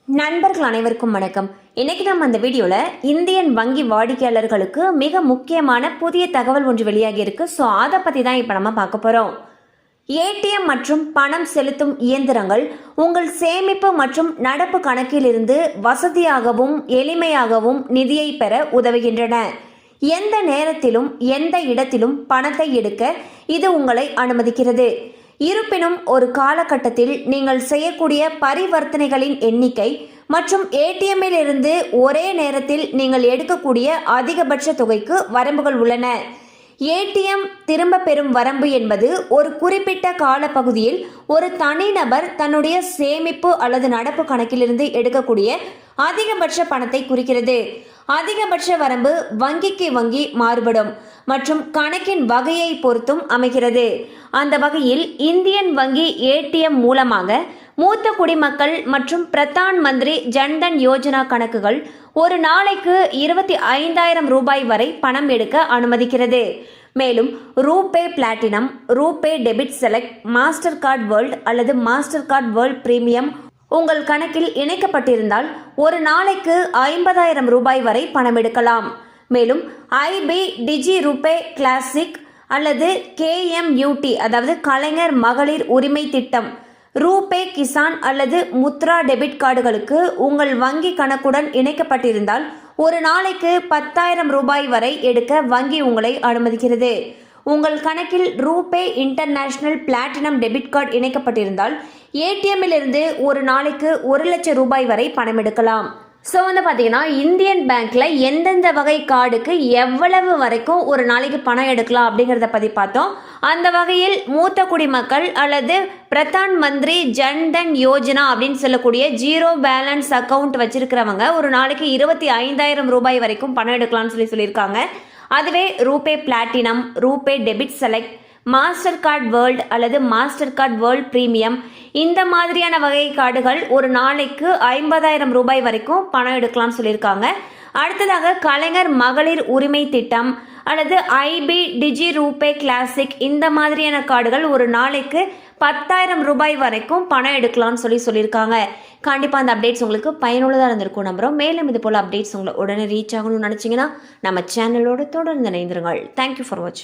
நண்பர்கள் அனைவருக்கும் வணக்கம். இன்னைக்கு நம்ம அந்த வீடியோல இந்தியன் வங்கி வாடிக்கையாளர்களுக்கு மிக முக்கியமான புதிய தகவல் ஒன்று வெளியாகி இருக்கு. ஸோ அதை பத்தி தான் இப்ப நம்ம பார்க்க போறோம். ஏடிஎம் மற்றும் பணம் செலுத்தும் இயந்திரங்கள் உங்கள் சேமிப்பு மற்றும் நடப்பு கணக்கிலிருந்து வசதியாகவும் எளிமையாகவும் நிதியை பெற உதவுகின்றன. எந்த நேரத்திலும் எந்த இடத்திலும் பணத்தை எடுக்க இது உங்களை அனுமதிக்கிறது. இருப்பினும் ஒரு காலகட்டத்தில் நீங்கள் செய்யக்கூடிய பரிவர்த்தனைகளின் எண்ணிக்கை மற்றும் ஏடிஎம்மில் இருந்து ஒரே நேரத்தில் நீங்கள் எடுக்கக்கூடிய அதிகபட்ச தொகைக்கு வரம்புகள் உள்ளன. ஏடிஎம் திரும்ப பெறும் வரம்பு என்பது ஒரு குறிப்பிட்ட காலப்பகுதியில் ஒரு தனிநபர் தன்னுடைய சேமிப்பு அல்லது நடப்பு கணக்கிலிருந்து எடுக்கக்கூடிய அதிகபட்ச பணத்தை குறிக்கிறது. அதிகபட்ச வரம்பு வங்கிக்கு வங்கி மாறுபடும் மற்றும் கணக்கின் வகையை பொறுத்தும் அமைகிறது. அந்த வகையில் இந்தியன் வங்கி ஏடிஎம் மூலமாக மூத்த குடிமக்கள் மற்றும் பிரதான் மந்திரி ஜன்தன் யோஜனா கணக்குகள் ஒரு நாளைக்கு 25,000 ரூபாய் வரை பணம் எடுக்க அனுமதிக்கிறது. மேலும் RuPay platinum, RuPay debit select, master card world அல்லது மாஸ்டர் கார்டு வேர்ல்ட் பிரீமியம் உங்கள் கணக்கில் இணைக்கப்பட்டிருந்தால் ஒரு நாளைக்கு 50,000 ரூபாய் வரை பணம் எடுக்கலாம். மேலும் ஐபி டிஜி ரூபே கிளாசிக் அல்லது KMUT அதாவது கலைஞர் மகளிர் உரிமை திட்டம், ரூபே கிசான் அல்லது முத்ரா டெபிட் கார்டுகளுக்கு உங்கள் வங்கி கணக்குடன் இணைக்கப்பட்டிருந்தால் ஒரு நாளைக்கு 10,000 ரூபாய் வரை எடுக்க வங்கி உங்களை அனுமதிக்கிறது. உங்கள் கணக்கில் RuPay international platinum debit card இணைக்கப்பட்டிருந்தால் ஏடிஎம்மில் இருந்து ஒரு நாளைக்கு 1,00,000 ரூபாய் வரை பணம் எடுக்கலாம். ஸோ பார்த்தீங்கன்னா இந்தியன் பேங்க்ல எந்தெந்த வகை கார்டுக்கு எவ்வளவு வரைக்கும் ஒரு நாளைக்கு பணம் எடுக்கலாம் அப்படிங்கிறத பற்றி பார்த்தோம். அந்த வகையில் மூத்த குடிமக்கள் அல்லது பிரதான் மந்திரி ஜன்தன் யோஜனா அப்படின்னு சொல்லக்கூடிய ஜீரோ பேலன்ஸ் அக்கௌண்ட் வச்சிருக்கிறவங்க ஒரு நாளைக்கு 25,000 ரூபாய் வரைக்கும் பணம் எடுக்கலாம்னு சொல்லியிருக்காங்க. அதுவே RuPay platinum, RuPay debit select, master card world அல்லது மாஸ்டர் கார்டு வேர்ல்ட் பிரீமியம் இந்த மாதிரியான வகை கார்டுகள் ஒரு நாளைக்கு 50,000 ரூபாய் வரைக்கும் பணம் எடுக்கலாம்னு சொல்லியிருக்காங்க. அடுத்ததாக கலைஞர் மகளிர் உரிமை திட்டம் அல்லது ஐபி டிஜி ரூபே கிளாசிக் இந்த மாதிரியான கார்டுகள் ஒரு நாளைக்கு 10,000 ரூபாய் வரைக்கும் பணம் எடுக்கலாம்னு சொல்லியிருக்காங்க. கண்டிப்பாக அந்த அப்டேட்ஸ் உங்களுக்கு பயனுள்ளதாக இருந்திருக்கும் நம்புகிறோம். மேலும் இது போல் அப்டேட்ஸ் உங்களை உடனே ரீச் ஆகணும்னு நினச்சிங்கன்னா நம்ம சேனலோடு தொடர்ந்து இணைந்திருங்கள். தேங்க்யூ ஃபார் வாட்சிங்.